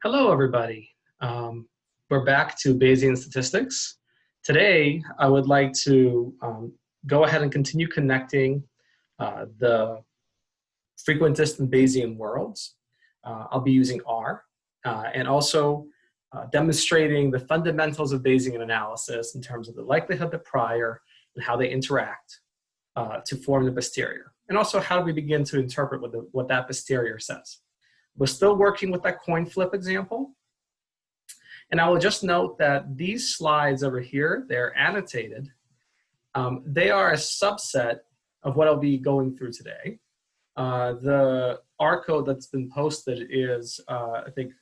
Hello, everybody. We're back to Bayesian statistics. Today, I would like to go ahead and continue connecting the frequent distant Bayesian worlds. I'll be using R and also demonstrating the fundamentals of Bayesian analysis in terms of the likelihood, the prior, and how they interact to form the posterior. And also how do we begin to interpret what that posterior says. We're still working with that coin flip example. And I will just note that these slides over here, they're annotated. They are a subset of what I'll be going through today. The R code that's been posted is, I think,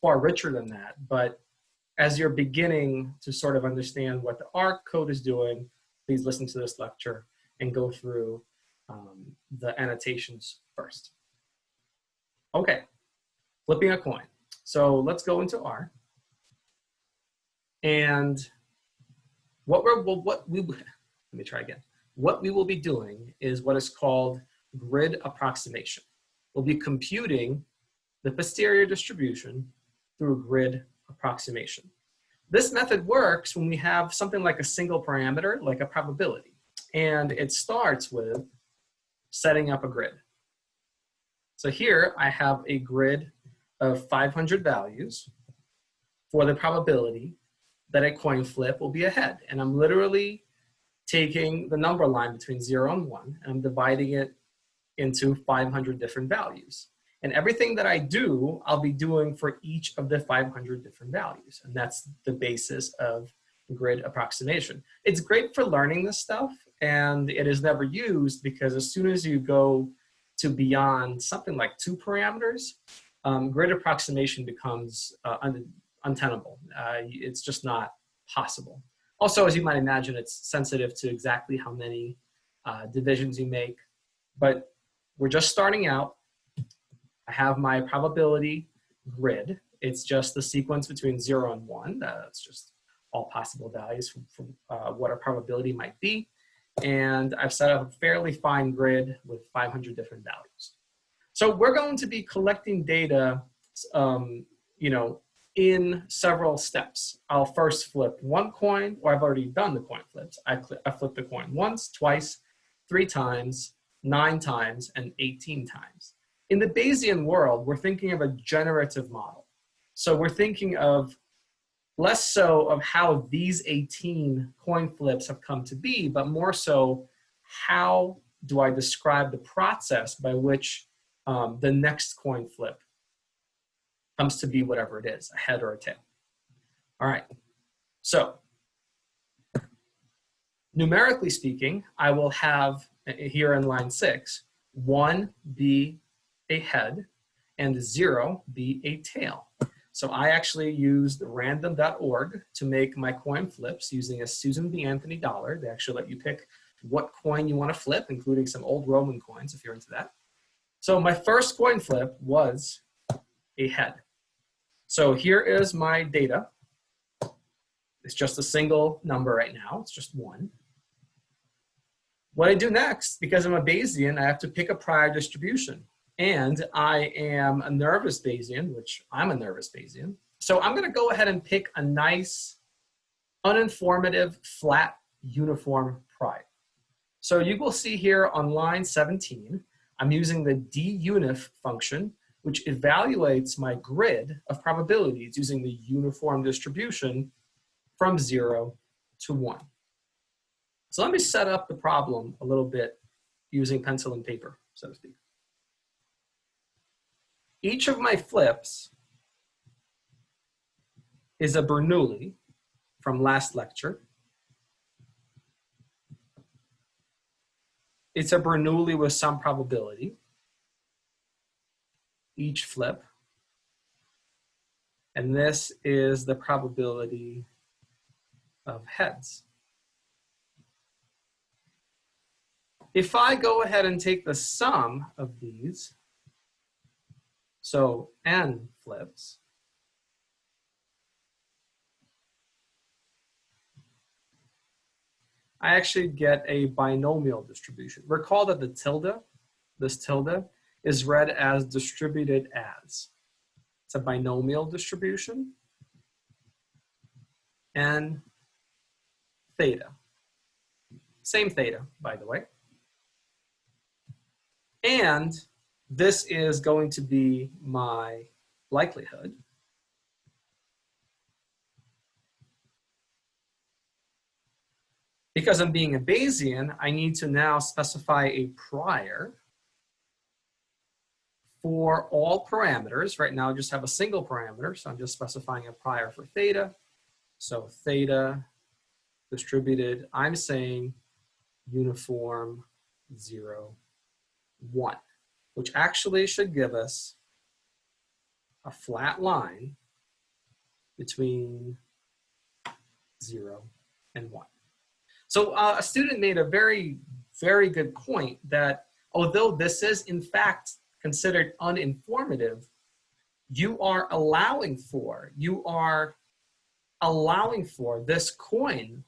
far richer than that. But as you're beginning to sort of understand what the R code is doing, please listen to this lecture and go through the annotations first. Okay. Flipping a coin. So let's go into R. And what we will be doing is what is called grid approximation. We'll be computing the posterior distribution through grid approximation. This method works when we have something like a single parameter, like a probability. And it starts with setting up a grid. So here I have a grid of 500 values for the probability that a coin flip will be a head. And I'm literally taking the number line between 0 and 1, and I'm dividing it into 500 different values. And everything that I do, I'll be doing for each of the 500 different values. And that's the basis of grid approximation. It's great for learning this stuff, and it is never used because as soon as you go to beyond something like 2 parameters, grid approximation becomes untenable. It's just not possible. Also, as you might imagine, it's sensitive to exactly how many divisions you make. But we're just starting out. I have my probability grid. It's just the sequence between 0 and 1. That's just all possible values from what our probability might be. And I've set up a fairly fine grid with 500 different values. So we're going to be collecting data, in several steps. I'll first flip one coin, or I've already done the coin flips. I flip the coin once, twice, 3 times, 9 times, and 18 times. In the Bayesian world, we're thinking of a generative model. So we're thinking of less so of how these 18 coin flips have come to be, but more so how do I describe the process by which the next coin flip comes to be whatever it is, a head or a tail. All right, so numerically speaking, I will have here in line 6, 1 be a head and 0 be a tail. So I actually used random.org to make my coin flips using a Susan B. Anthony dollar. They actually let you pick what coin you want to flip, including some old Roman coins if you're into that. So my first coin flip was a head. So here is my data. It's just a single number right now. It's just 1. What I do next, because I'm a Bayesian, I have to pick a prior distribution. And I am a nervous Bayesian, which I'm a nervous Bayesian. So I'm going to go ahead and pick a nice, uninformative, flat, uniform prior. So you will see here on line 17, I'm using the dunif function, which evaluates my grid of probabilities using the uniform distribution from 0 to 1. So let me set up the problem a little bit using pencil and paper, so to speak. Each of my flips is a Bernoulli from last lecture. It's a Bernoulli with some probability, each flip. And this is the probability of heads. If I go ahead and take the sum of these, so n flips, I actually get a binomial distribution. Recall that the tilde, this tilde, is read as distributed as. It's a binomial distribution. And theta. Same theta, by the way. And this is going to be my likelihood. Because I'm being a Bayesian, I need to now specify a prior for all parameters. Right now I just have a single parameter, so I'm just specifying a prior for theta. So theta distributed, I'm saying uniform 0, 1, which actually should give us a flat line between 0 and 1. So a student made a very, very good point that although this is in fact considered uninformative, you are allowing for this coin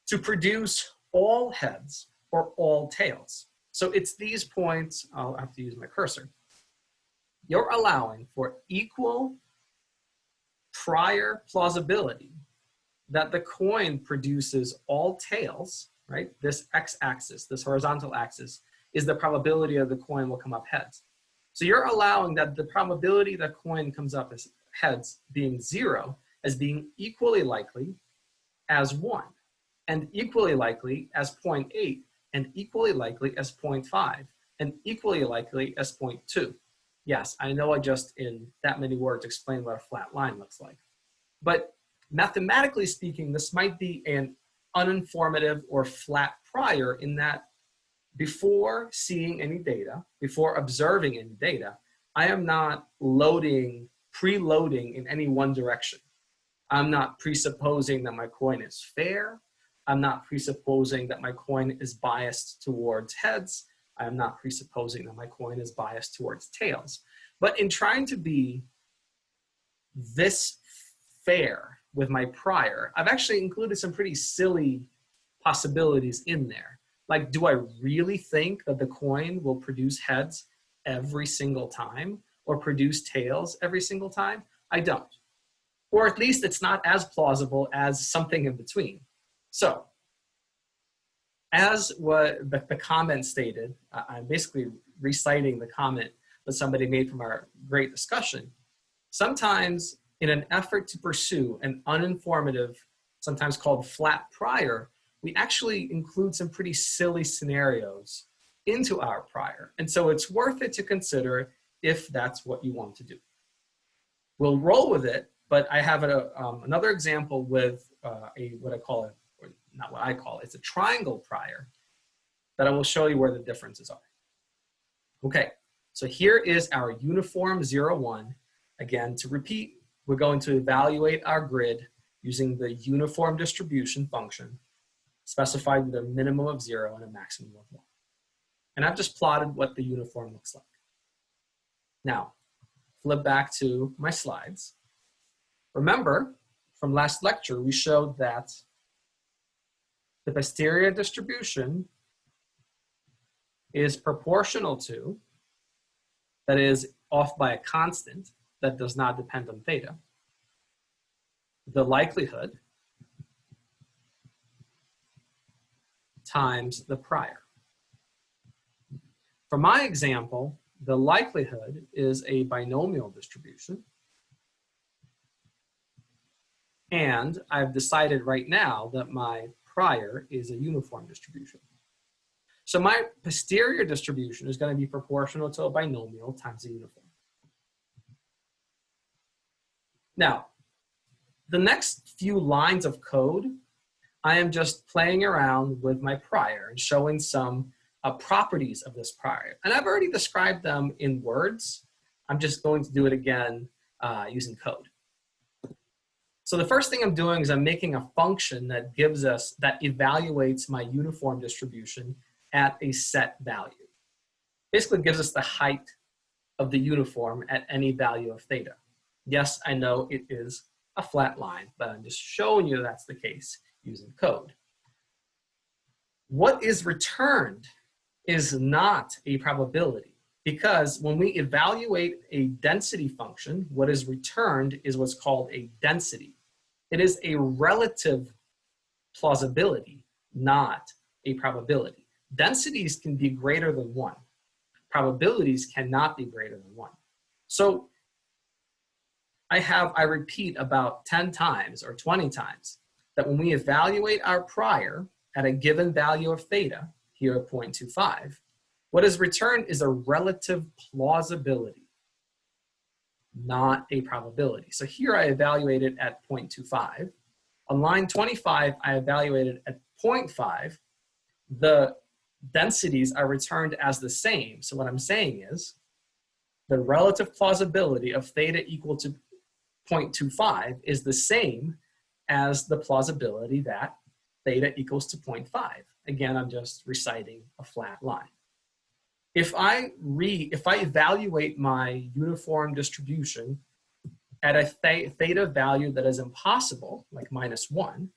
to produce all heads or all tails. So it's these points, I'll have to use my cursor. You're allowing for equal prior plausibility that the coin produces all tails, right? This x-axis, this horizontal axis, is the probability of the coin will come up heads. So you're allowing that the probability that coin comes up as heads being 0 as being equally likely as 1, and equally likely as 0.8, and equally likely as 0.5, and equally likely as 0.2. Yes, I know I just in that many words explained what a flat line looks like. But mathematically speaking, this might be an uninformative or flat prior in that before seeing any data, before observing any data, I am not preloading in any one direction. I'm not presupposing that my coin is fair. I'm not presupposing that my coin is biased towards heads. I'm not presupposing that my coin is biased towards tails. But in trying to be this fair with my prior, I've actually included some pretty silly possibilities in there. Like, do I really think that the coin will produce heads every single time or produce tails every single time? I don't. Or at least it's not as plausible as something in between. So, as what the comment stated, I'm basically reciting the comment that somebody made from our great discussion. Sometimes in an effort to pursue an uninformative, sometimes called flat prior, we actually include some pretty silly scenarios into our prior. And so it's worth it to consider if that's what you want to do. We'll roll with it, but I have another example with what I call it, or not what I call it, it's a triangle prior that I will show you where the differences are. Okay, so here is our uniform 0, 1. Again, to repeat, we're going to evaluate our grid using the uniform distribution function specified with a minimum of 0 and a maximum of 1. And I've just plotted what the uniform looks like. Now, flip back to my slides. Remember, from last lecture, we showed that the posterior distribution is proportional to, that is off by a constant that does not depend on theta, the likelihood times the prior. For my example, the likelihood is a binomial distribution. And I've decided right now that my prior is a uniform distribution. So my posterior distribution is going to be proportional to a binomial times a uniform. Now, the next few lines of code, I am just playing around with my prior and showing some properties of this prior. And I've already described them in words. I'm just going to do it again using code. So the first thing I'm doing is I'm making a function that that evaluates my uniform distribution at a set value. Basically gives us the height of the uniform at any value of theta. Yes, I know it is a flat line, but I'm just showing you that's the case using code. What is returned is not a probability. Because when we evaluate a density function, what is returned is what's called a density. It is a relative plausibility, not a probability. Densities can be greater than 1. Probabilities cannot be greater than 1. So I repeat about 10 times or 20 times that when we evaluate our prior at a given value of theta, here at 0.25, what is returned is a relative plausibility, not a probability. So here I evaluated at 0.25. On line 25, I evaluated at 0.5. The densities are returned as the same. So what I'm saying is the relative plausibility of theta equal to 0.25 is the same as the plausibility that theta equals to 0.5. Again, I'm just reciting a flat line. If I evaluate my uniform distribution at a theta value that is impossible, like -1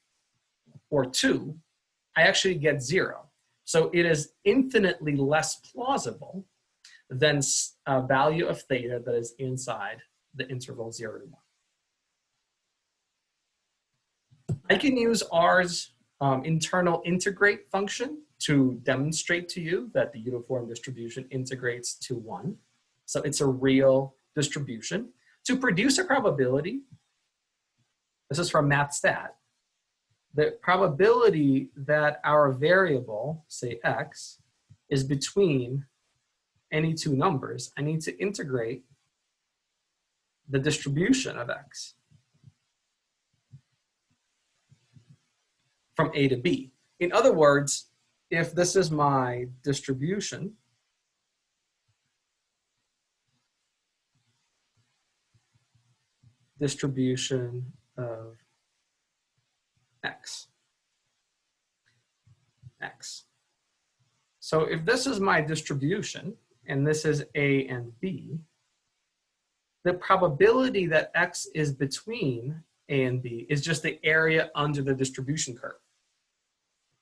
or 2, I actually get 0. So it is infinitely less plausible than a value of theta that is inside the interval 0 to 1. I can use R's internal integrate function to demonstrate to you that the uniform distribution integrates to 1. So it's a real distribution. To produce a probability, this is from MathStat, the probability that our variable, say x, is between any two numbers, I need to integrate the distribution of x from A to B. In other words, if this is my distribution, of x. So if this is my distribution, and this is A and B, the probability that x is between A and B is just the area under the distribution curve.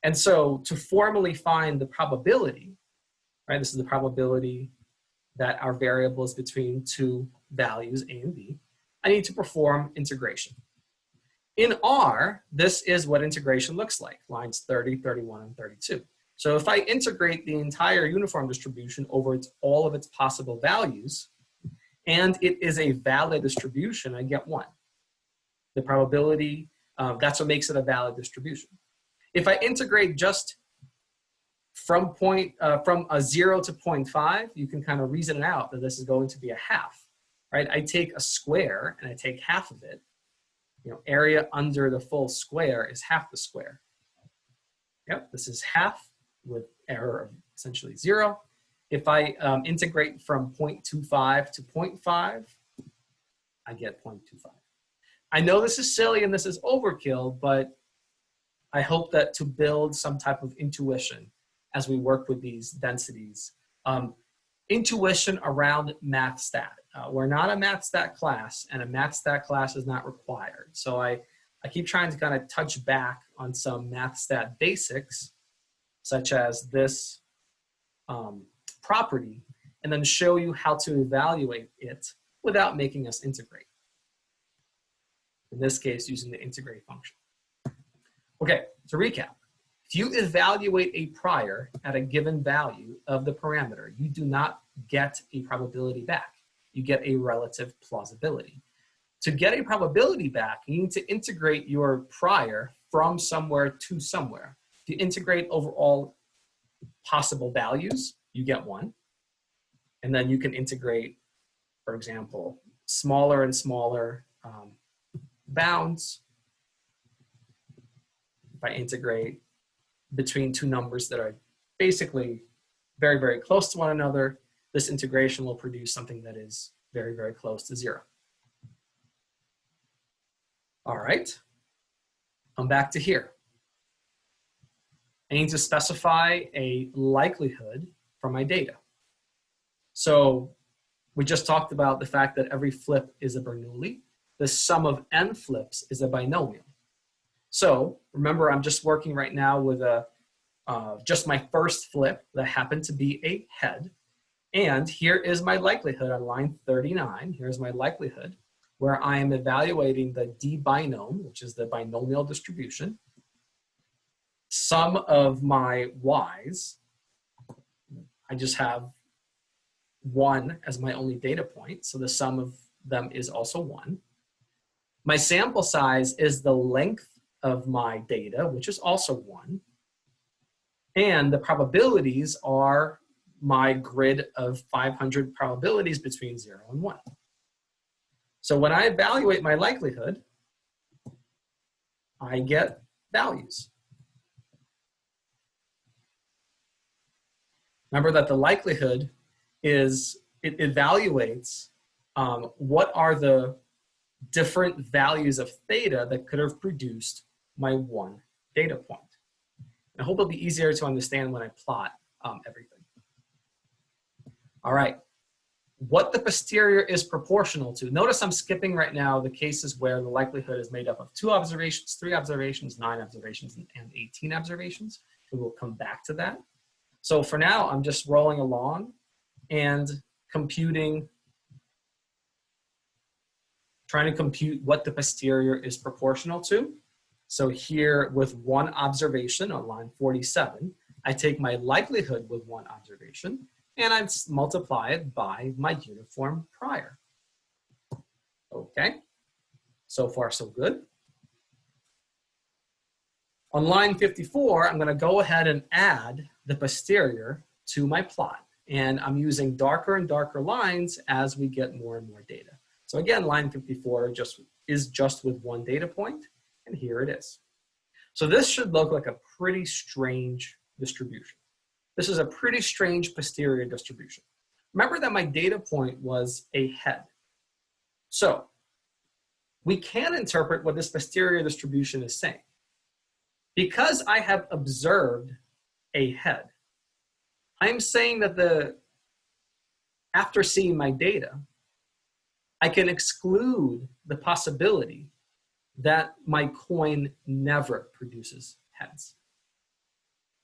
And so to formally find the probability, right, this is the probability that our variable is between two values, A and B, I need to perform integration. In R, this is what integration looks like, lines 30, 31, and 32. So if I integrate the entire uniform distribution over all of its possible values, and it is a valid distribution, I get 1. The probability, that's what makes it a valid distribution. If I integrate just from a 0 to 0.5, you can kind of reason it out that this is going to be a half, right? I take a square and I take half of it. You know, area under the full square is half the square. Yep, this is half with error of essentially 0. If I integrate from 0.25 to 0.5, I get 0.25. I know this is silly and this is overkill, but I hope that to build some type of intuition as we work with these densities. Intuition around MathStat. We're not a MathStat class, and a MathStat class is not required. So I keep trying to kind of touch back on some MathStat basics, such as this property, and then show you how to evaluate it without making us integrate. In this case, using the integrate function. Okay, to recap. If you evaluate a prior at a given value of the parameter, you do not get a probability back. You get a relative plausibility. To get a probability back, you need to integrate your prior from somewhere to somewhere. If you integrate over all possible values, you get 1. And then you can integrate, for example, smaller and smaller bounds. If I integrate between two numbers that are basically very, very close to one another, this integration will produce something that is very, very close to 0. All right, I'm back to here. I need to specify a likelihood for my data. So we just talked about the fact that every flip is a Bernoulli. The sum of n flips is a binomial. So remember, I'm just working right now with just my first flip that happened to be a head. And here is my likelihood on line 39. Here's my likelihood where I am evaluating the D binom, which is the binomial distribution. Sum of my y's, I just have 1 as my only data point, so the sum of them is also 1. My sample size is the length of my data, which is also 1. And the probabilities are my grid of 500 probabilities between 0 and 1. So when I evaluate my likelihood, I get values. Remember that the likelihood is, it evaluates what are the different values of theta that could have produced my one data point. And I hope it'll be easier to understand when I plot everything. All right, what the posterior is proportional to. Notice I'm skipping right now the cases where the likelihood is made up of 2 observations, 3 observations, 9 observations, and 18 observations. And we'll come back to that. So for now, I'm just rolling along and computing, trying to compute what the posterior is proportional to. So here with 1 observation on line 47, I take my likelihood with 1 observation and I multiply it by my uniform prior. Okay, so far so good. On line 54, I'm gonna go ahead and add the posterior to my plot. And I'm using darker and darker lines as we get more and more data. So again, line 54 is just with 1 data point, and here it is. So this should look like a pretty strange distribution. This is a pretty strange posterior distribution. Remember that my data point was a head. So we can interpret what this posterior distribution is saying. Because I have observed a head, I'm saying that after seeing my data, I can exclude the possibility that my coin never produces heads.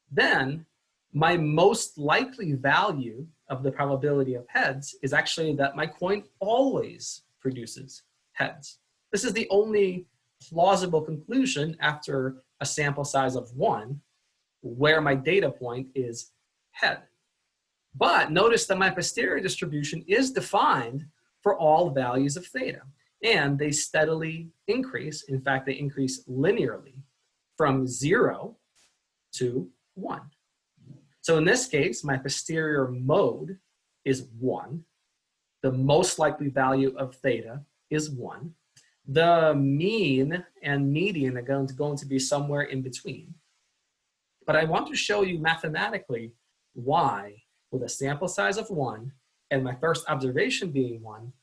Then my most likely value of the probability of heads is actually that my coin always produces heads. This is the only plausible conclusion after a sample size of 1 where my data point is head. But notice that my posterior distribution is defined for all values of theta, and they steadily increase. In fact, they increase linearly from 0 to 1. So in this case, my posterior mode is 1. The most likely value of theta is 1. The mean and median are going to be somewhere in between. But I want to show you mathematically why, with a sample size of 1 and my first observation being 1,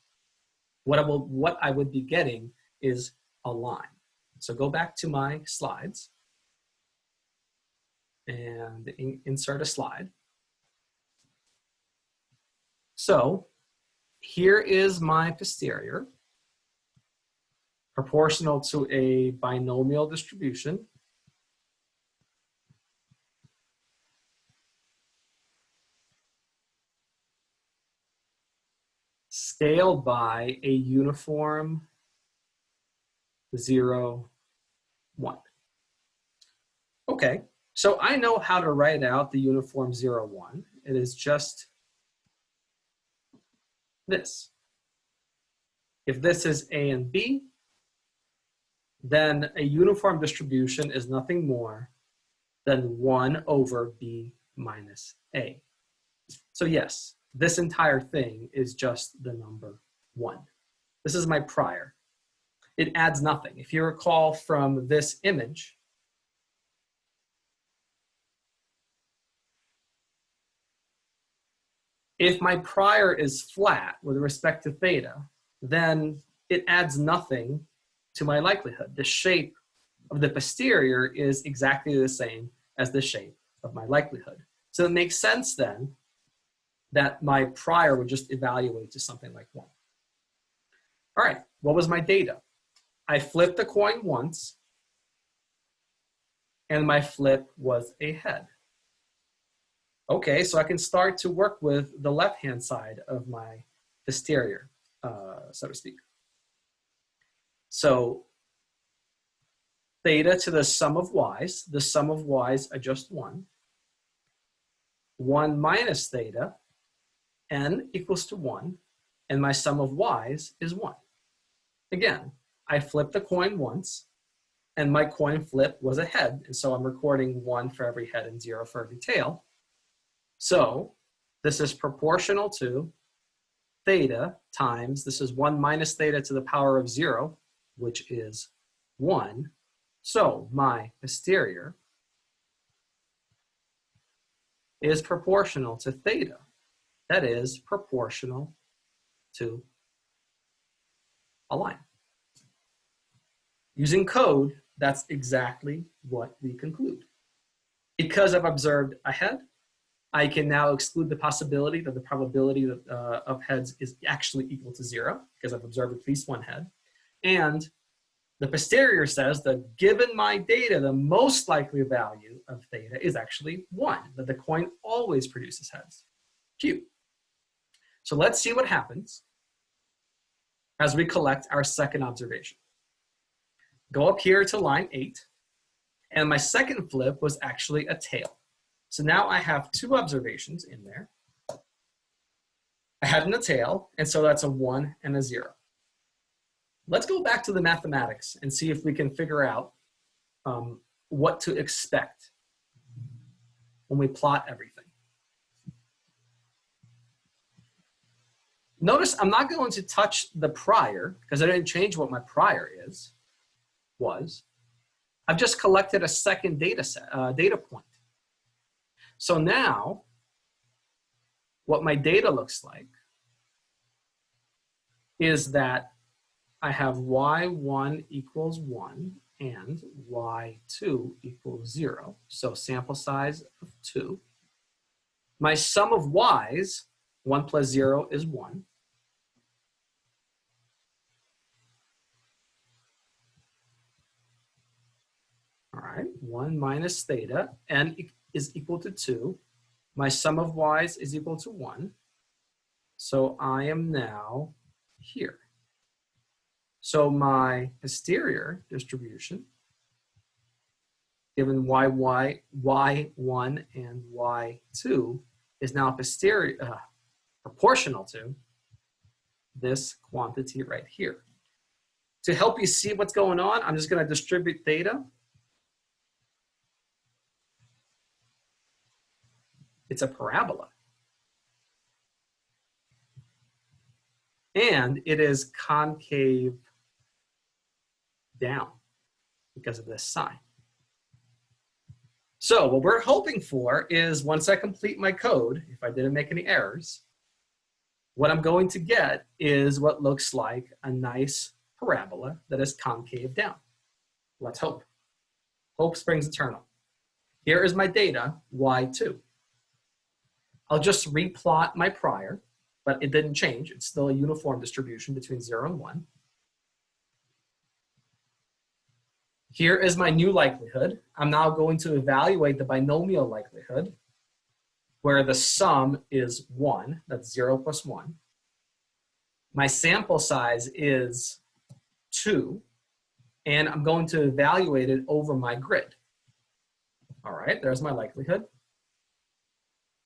what I would be getting is a line. So go back to my slides and insert a slide. So here is my posterior, proportional to a binomial distribution. Scaled by a uniform 0, 1. Okay, so I know how to write out the uniform 0, 1. It is just this. If this is A and B, then a uniform distribution is nothing more than 1 over B minus A. So yes, this entire thing is just the number 1. This is my prior. It adds nothing. If you recall from this image, if my prior is flat with respect to theta, then it adds nothing to my likelihood. The shape of the posterior is exactly the same as the shape of my likelihood. So it makes sense then that my prior would just evaluate to something like 1. All right, what was my data? I flipped the coin once, and my flip was a head. Okay, so I can start to work with the left-hand side of my posterior, so to speak. So theta to the sum of y's are just 1. 1 minus theta, n equals to 1, and my sum of y's is 1. Again, I flipped the coin once, and my coin flip was a head, and so I'm recording 1 for every head and 0 for every tail. So this is proportional to theta times, this is 1 minus theta to the power of 0, which is 1. So my posterior is proportional to theta. That is proportional to a line. Using code, that's exactly what we conclude. Because I've observed a head, I can now exclude the possibility that the probability of heads is actually equal to 0, because I've observed at least one head. And the posterior says that given my data, the most likely value of theta is actually 1, that the coin always produces heads. Cute. So let's see what happens as we collect our second observation. Go up here to line 8, and my second flip was actually a tail. So now I have 2 observations in there, a head and a tail, and so that's a 1 and a 0. Let's go back to the mathematics and see if we can figure out what to expect when we plot everything. Notice I'm not going to touch the prior because I didn't change what my prior was. I've just collected a second data point. So now, what my data looks like is that I have y1 equals 1 and y2 equals 0. So sample size of 2. My sum of y's, 1 plus 0 is 1. All right, 1 minus theta, n is equal to 2. My sum of y's is equal to 1. So I am now here. So my posterior distribution, given y1 and y2, is now proportional to this quantity right here. To help you see what's going on, I'm just going to distribute theta. It's a parabola. And it is concave down because of this sign. So what we're hoping for is once I complete my code, if I didn't make any errors, what I'm going to get is what looks like a nice parabola that is concave down. Let's hope. Hope springs eternal. Here is my data, y2. I'll just replot my prior, but it didn't change. It's still a uniform distribution between 0 and 1. Here is my new likelihood. I'm now going to evaluate the binomial likelihood, where the sum is 1. That's 0 plus 1. My sample size is 2, and I'm going to evaluate it over my grid. All right, there's my likelihood.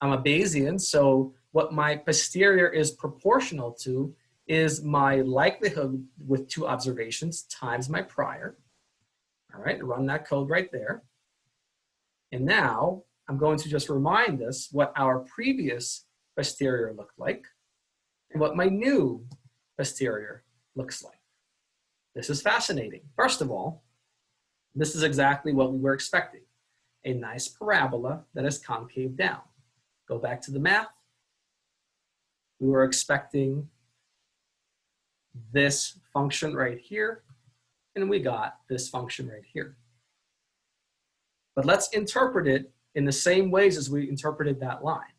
I'm a Bayesian, so what my posterior is proportional to is my likelihood with 2 observations times my prior. All right, run that code right there. And now I'm going to just remind us what our previous posterior looked like and what my new posterior looks like. This is fascinating. First of all, this is exactly what we were expecting. A nice parabola that is concave down. Go back to the math. We were expecting this function right here, and we got this function right here. But let's interpret it in the same ways as we interpreted that line.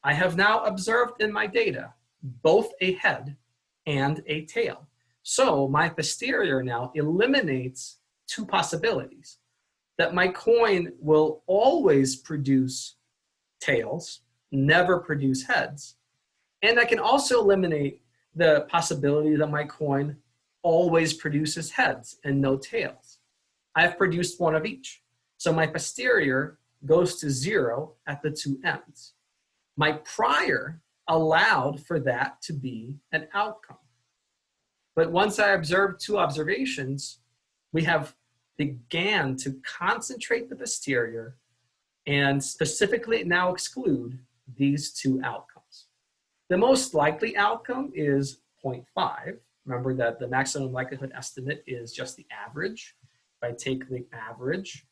I have now observed in my data both a head and a tail. So my posterior now eliminates 2 possibilities. That my coin will always produce tails, never produce heads. And I can also eliminate the possibility that my coin always produces heads and no tails. I've produced one of each. So my posterior goes to 0 at the two ends. My prior allowed for that to be an outcome. But once I observed two observations, we have began to concentrate the posterior and specifically now exclude these two outcomes. The most likely outcome is 0.5. Remember that the maximum likelihood estimate is just the average. If I take the average,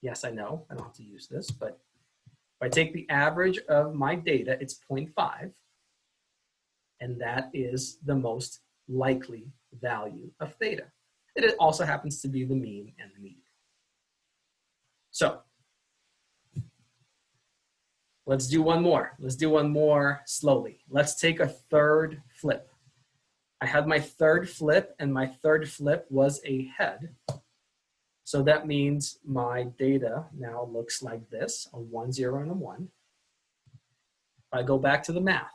yes, I know, I don't have to use this, but if I take the average of my data, it's 0.5, and that is the most likely value of theta. It also happens to be the mean and the median. So let's do one more. Let's do one more slowly. Let's take a third flip. I had my third flip, and my third flip was a head. So that means my data now looks like this, a 1, 0, and a 1. If I go back to the math.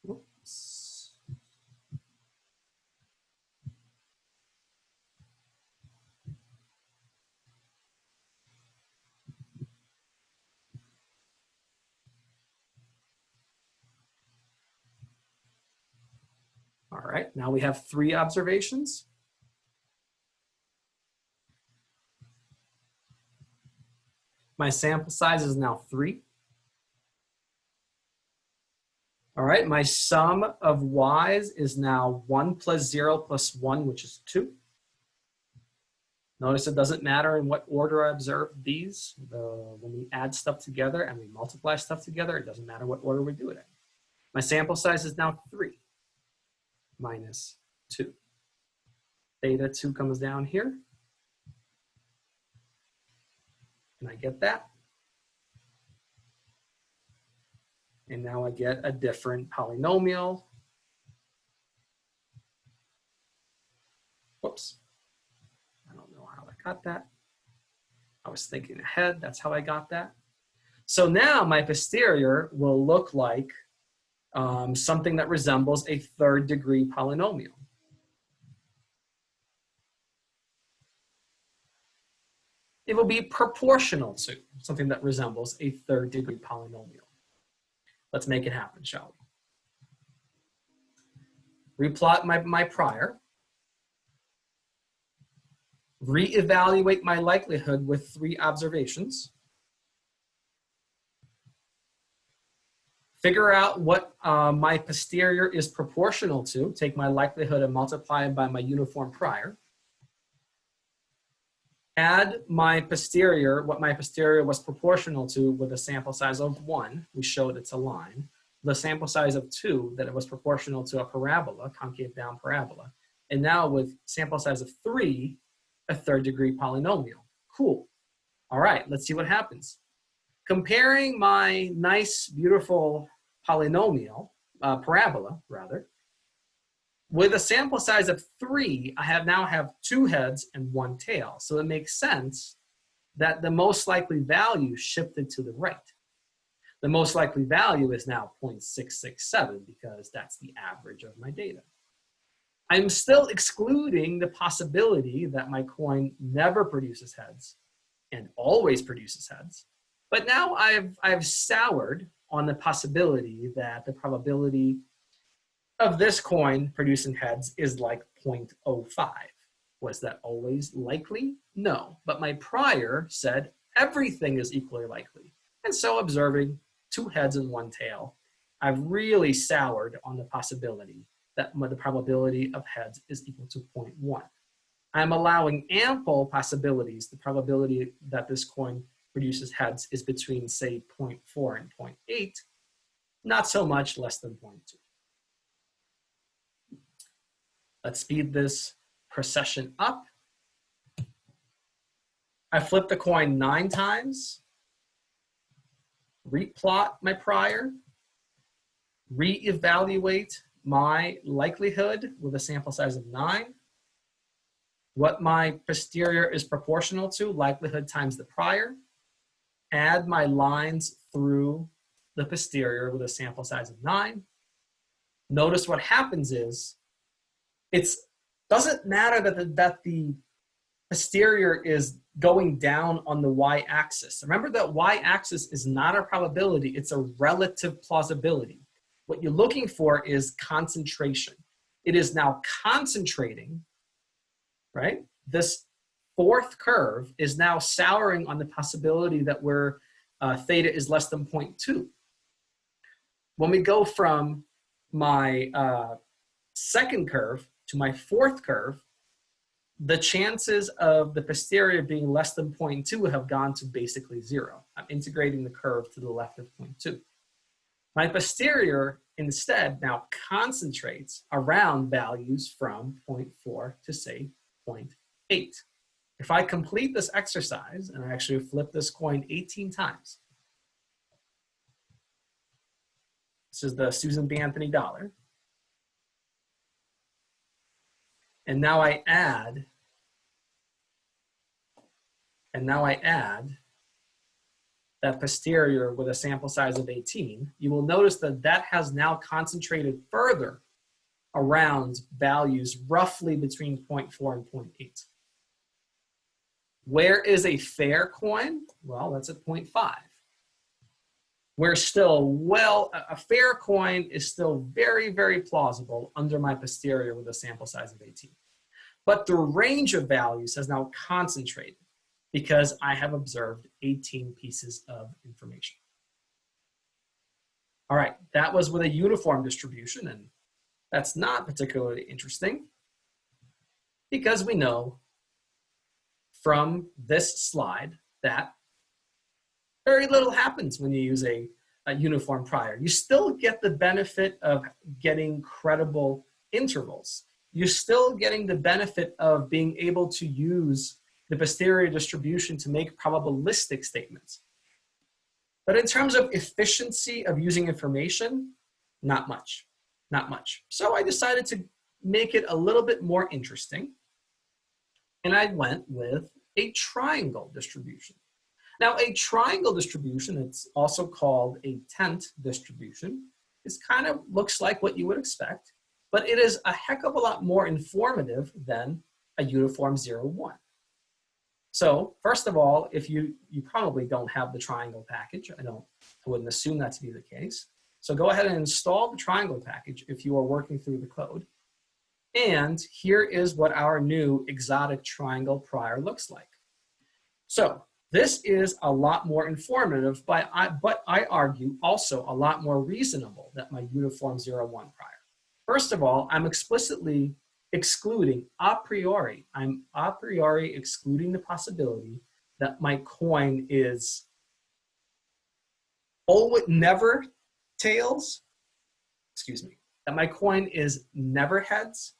Whoops. All right, now we have 3 observations. My sample size is now 3. All right, my sum of y's is now 1 plus 0 plus 1, which is 2. Notice it doesn't matter in what order I observe these. When we add stuff together and we multiply stuff together, it doesn't matter what order we do it in. My sample size is now 3 minus 2. Theta 2 comes down here. And I get that. And now I get a different polynomial. Whoops. I don't know how I got that. I was thinking ahead. That's how I got that. So now my posterior will look like something that resembles a third-degree polynomial. It will be proportional to something that resembles a third-degree polynomial. Let's make it happen, shall we? Replot my prior. Reevaluate my likelihood with 3 observations. Figure out what my posterior is proportional to. Take my likelihood and multiply it by my uniform prior. Add my posterior, what my posterior was proportional to, with a sample size of 1. We showed it's a line. The sample size of 2, that it was proportional to a parabola, concave down parabola. And now with sample size of 3, a third-degree polynomial. Cool. All right, let's see what happens. Comparing my nice, beautiful polynomial, parabola, rather, with a sample size of 3, I now have 2 heads and 1 tail. So it makes sense that the most likely value shifted to the right. The most likely value is now 0.667 because that's the average of my data. I'm still excluding the possibility that my coin never produces heads and always produces heads. But now I've soured on the possibility that the probability of this coin producing heads is like 0.05. Was that always likely? No, but my prior said everything is equally likely. And so observing 2 heads and 1 tail, I've really soured on the possibility that the probability of heads is equal to 0.1. I'm allowing ample possibilities. The probability that this coin produces heads is between, say, 0.4 and 0.8, not so much less than 0.2. Let's speed this procession up. I flip the coin 9 times, replot my prior, reevaluate my likelihood with a sample size of 9, what my posterior is proportional to, likelihood times the prior, add my lines through the posterior with a sample size of 9. Notice what happens is, it doesn't matter that the posterior is going down on the y-axis. Remember that y-axis is not a probability, it's a relative plausibility. What you're looking for is concentration. It is now concentrating, right? This fourth curve is now souring on the possibility that where theta is less than 0.2. When we go from my second curve to my fourth curve, the chances of the posterior being less than 0.2 have gone to basically 0. I'm integrating the curve to the left of 0.2. My posterior instead now concentrates around values from 0.4 to say 0.8. If I complete this exercise and I actually flip this coin 18 times, this is the Susan B. Anthony dollar. And now I add that posterior with a sample size of 18, you will notice that that has now concentrated further around values roughly between 0.4 and 0.8. Where is a fair coin? Well, that's at 0.5. We're still a fair coin is still very, very plausible under my posterior with a sample size of 18. But the range of values has now concentrated because I have observed 18 pieces of information. All right, that was with a uniform distribution, and that's not particularly interesting because we know from this slide that very little happens when you use a uniform prior. You still get the benefit of getting credible intervals. You're still getting the benefit of being able to use the posterior distribution to make probabilistic statements. But in terms of efficiency of using information, not much, not much. So I decided to make it a little bit more interesting, and I went with a triangle distribution. Now, a triangle distribution, it's also called a tent distribution, is kind of looks like what you would expect, but it is a heck of a lot more informative than a uniform 0-1. So first of all, if you probably don't have the triangle package, I wouldn't assume that to be the case. So go ahead and install the triangle package if you are working through the code. And here is what our new exotic triangle prior looks like. So this is a lot more informative, but I argue also a lot more reasonable than my uniform 0-1 prior. First of all, I'm explicitly excluding a priori. I'm a priori excluding the possibility that my coin is always never tails, that my coin is never heads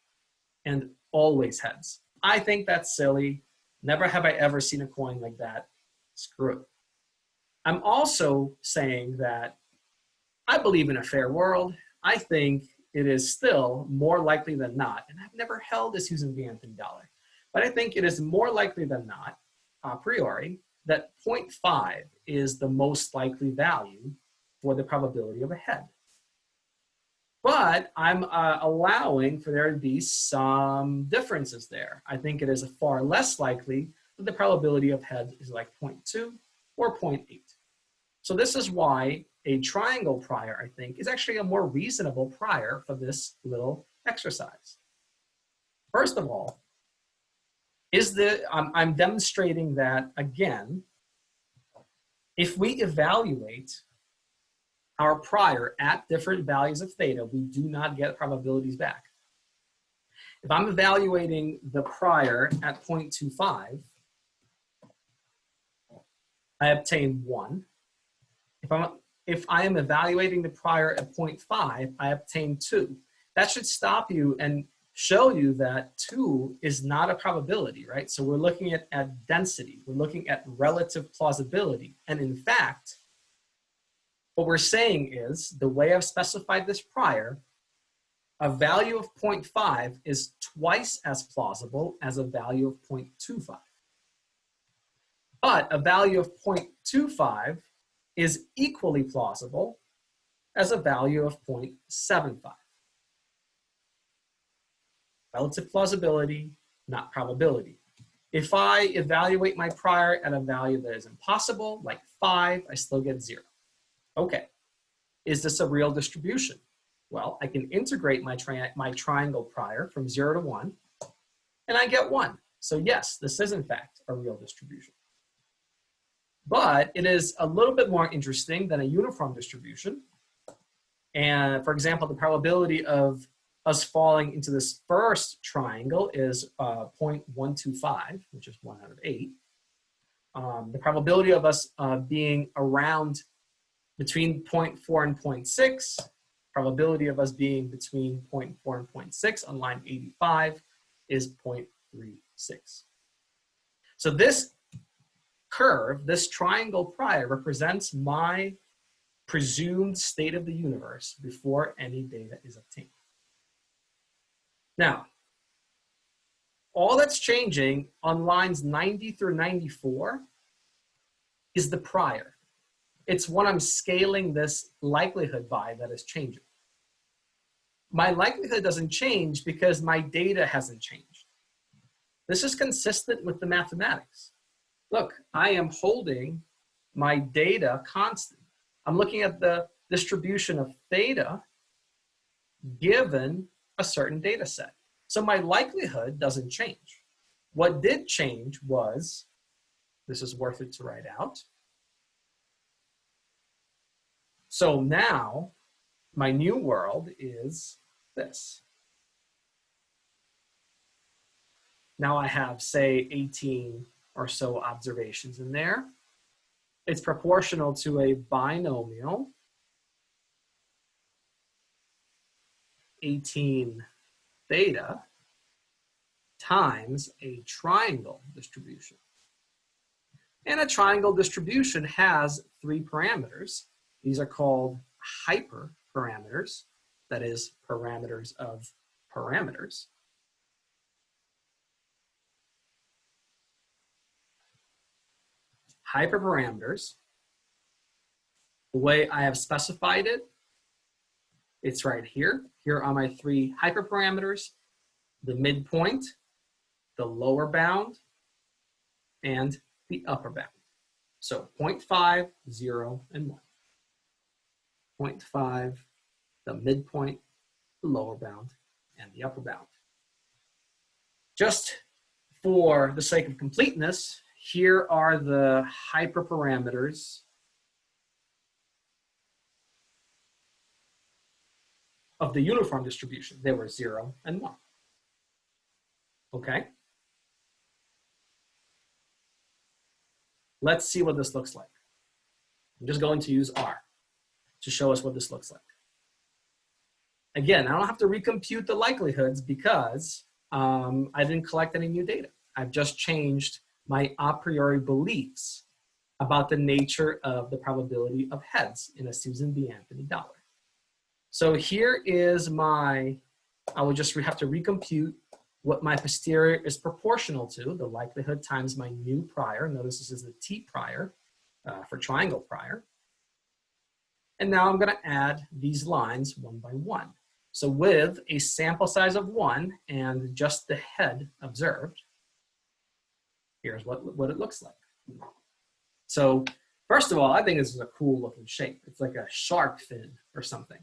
and always heads. I think that's silly. Never have I ever seen a coin like that. Screw it. I'm also saying that I believe in a fair world. I think it is still more likely than not, and I've never held a Susan B. Anthony dollar, but I think it is more likely than not, a priori, that 0.5 is the most likely value for the probability of a head. But I'm allowing for there to be some differences there. I think it is far less likely that the probability of heads is like 0.2 or 0.8. So this is why a triangle prior, I think, is actually a more reasonable prior for this little exercise. First of all, I'm demonstrating that, again, if we evaluate our prior at different values of theta, we do not get probabilities back. If I'm evaluating the prior at 0.25, I obtain 1. If I am evaluating the prior at 0.5, I obtain 2. That should stop you and show you that 2 is not a probability, right? So we're looking at density. We're looking at relative plausibility. And in fact, what we're saying is, the way I've specified this prior, a value of 0.5 is twice as plausible as a value of 0.25. But a value of 0.25 is equally plausible as a value of 0.75. Relative plausibility, not probability. If I evaluate my prior at a value that is impossible, like 5, I still get 0. Okay, is this a real distribution? Well, I can integrate my triangle prior from 0 to 1, and I get 1. So yes, this is in fact a real distribution. But it is a little bit more interesting than a uniform distribution. And for example, the probability of us falling into this first triangle is 0.125, which is 1 out of 8. The probability of us being around between 0.4 and 0.6, probability of us being between 0.4 and 0.6 on line 85 is 0.36. So this curve, this triangle prior, represents my presumed state of the universe before any data is obtained. Now, all that's changing on lines 90 through 94 is the prior. It's what I'm scaling this likelihood by that is changing. My likelihood doesn't change because my data hasn't changed. This is consistent with the mathematics. Look, I am holding my data constant. I'm looking at the distribution of theta given a certain data set. So my likelihood doesn't change. What did change was, this is worth it to write out. So now my new world is this. Now I have, say, 18 or so observations in there. It's proportional to a binomial, 18 theta, times a triangle distribution. And a triangle distribution has 3 parameters. These are called hyperparameters, that is, parameters of parameters. Hyperparameters, the way I have specified it, it's right here. Here are my 3 hyperparameters: the midpoint, the lower bound, and the upper bound. So 0.5, 0, and 1. 0.5, the midpoint, the lower bound, and the upper bound. Just for the sake of completeness, here are the hyperparameters of the uniform distribution. They were 0 and 1. Okay? Let's see what this looks like. I'm just going to use R to show us what this looks like. Again, I don't have to recompute the likelihoods because I didn't collect any new data. I've just changed my a priori beliefs about the nature of the probability of heads in a Susan B. Anthony dollar. So here is my, I will just have to recompute what my posterior is proportional to, the likelihood times my new prior. Notice this is the T prior for triangle prior. And now I'm going to add these lines one by one. So with a sample size of 1 and just the head observed, here's what it looks like. So first of all, I think this is a cool looking shape. It's like a shark fin or something.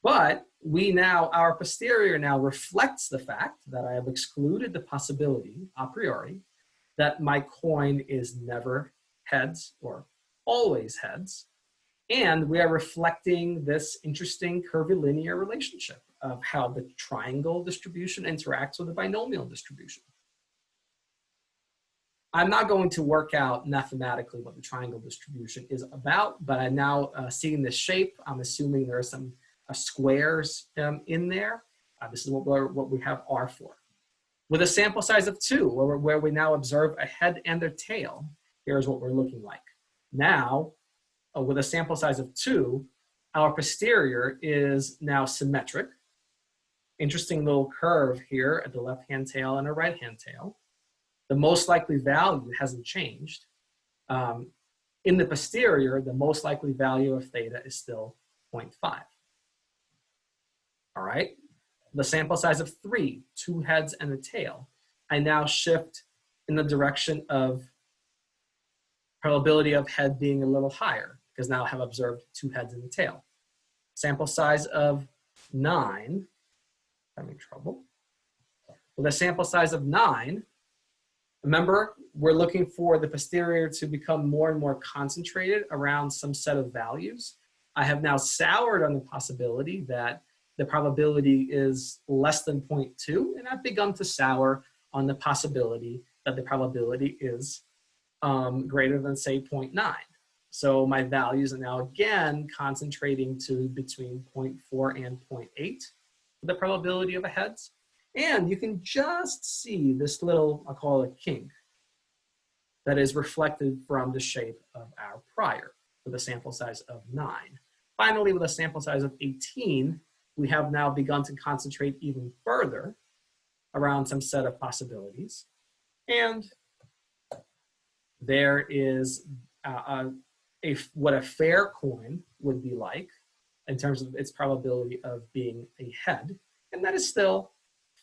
But our posterior now reflects the fact that I have excluded the possibility a priori that my coin is never heads or always heads. And we are reflecting this interesting curvilinear relationship of how the triangle distribution interacts with the binomial distribution. I'm not going to work out mathematically what the triangle distribution is about, but I'm now seeing this shape. I'm assuming there are some squares in there. This is what we have R for. With a sample size of 2, where we now observe a head and a tail, here's what we're looking like. Now, with a sample size of 2, our posterior is now symmetric. Interesting little curve here at the left-hand tail and a right-hand tail. The most likely value hasn't changed. In the posterior, the most likely value of theta is still 0.5. All right, the sample size of 3, 2 heads and a tail. I now shift in the direction of probability of head being a little higher because now I have observed 2 heads and a tail. Sample size of 9, I'm in trouble. With a sample size of 9, remember, we're looking for the posterior to become more and more concentrated around some set of values. I have now soured on the possibility that the probability is less than 0.2, and I've begun to sour on the possibility that the probability is greater than, say, 0.9. So my values are now again concentrating to between 0.4 and 0.8 for the probability of a heads. And you can just see this little, I'll call it kink, that is reflected from the shape of our prior with a sample size of 9. Finally, with a sample size of 18, we have now begun to concentrate even further around some set of possibilities. And there is what a fair coin would be like in terms of its probability of being a head. And that is still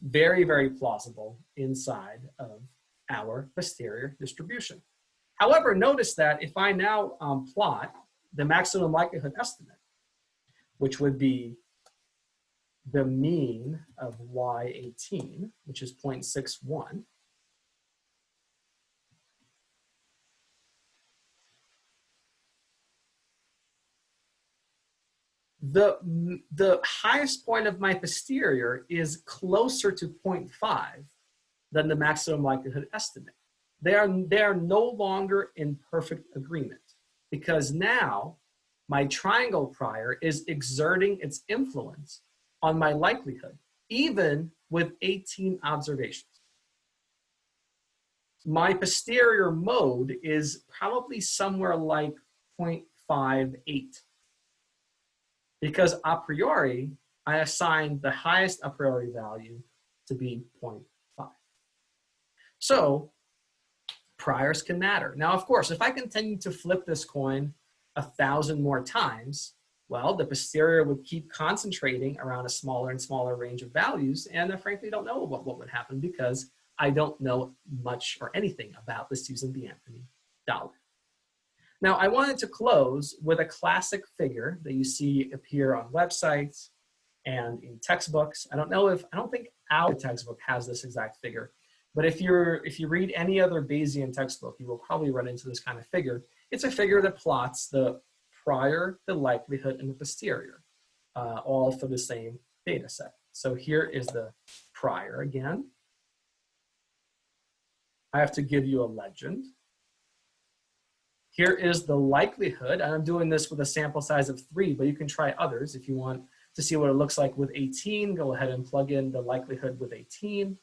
very, very plausible inside of our posterior distribution. However, notice that if I now plot the maximum likelihood estimate, which would be the mean of y18, which is 0.61, the highest point of my posterior is closer to 0.5 than the maximum likelihood estimate. They are no longer in perfect agreement because now my triangle prior is exerting its influence on my likelihood, even with 18 observations. My posterior mode is probably somewhere like 0.58 because a priori, I assigned the highest a priori value to be 0.5. So priors can matter. Now, of course, if I continue to flip this coin 1,000 more times, well, the posterior would keep concentrating around a smaller and smaller range of values, and I frankly don't know what would happen because I don't know much or anything about the Susan B. Anthony dollar. Now, I wanted to close with a classic figure that you see appear on websites and in textbooks. I don't think our textbook has this exact figure, but if you read any other Bayesian textbook, you will probably run into this kind of figure. It's a figure that plots the prior, the likelihood, and the posterior, all for the same data set. So here is the prior again. I have to give you a legend. Here is the likelihood, and I'm doing this with a sample size of 3, but you can try others. If you want to see what it looks like with 18, go ahead and plug in the likelihood with 18.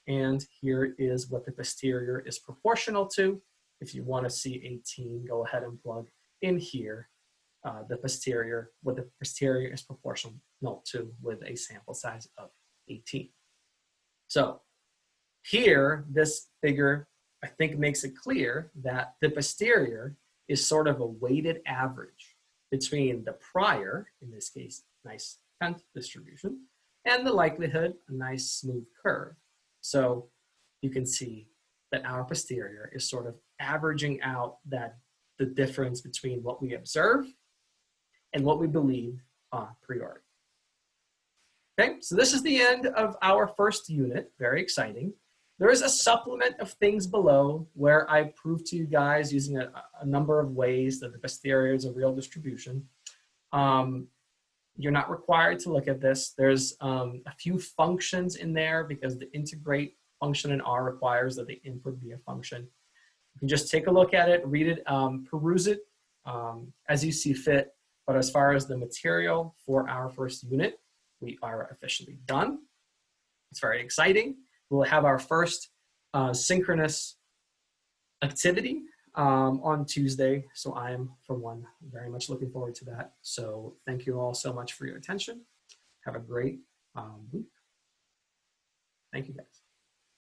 And here is what the posterior is proportional to. If you want to see 18, go ahead and plug in here the posterior, what the posterior is proportional to with a sample size of 18. So here, this figure, I think, makes it clear that the posterior is sort of a weighted average between the prior, in this case, nice tent distribution, and the likelihood, a nice smooth curve. So you can see that our posterior is sort of averaging out the difference between what we observe and what we believe a priori. Okay, so this is the end of our first unit, very exciting. There is a supplement of things below where I prove to you guys using a number of ways that the posterior is a real distribution. You're not required to look at this. There's a few functions in there because the integrate function in R requires that the input be a function. You can just take a look at it, read it, peruse it as you see fit. But as far as the material for our first unit, we are officially done. It's very exciting. We'll have our first synchronous activity on Tuesday. So I am, for one, very much looking forward to that. So thank you all so much for your attention. Have a great week. Thank you, guys.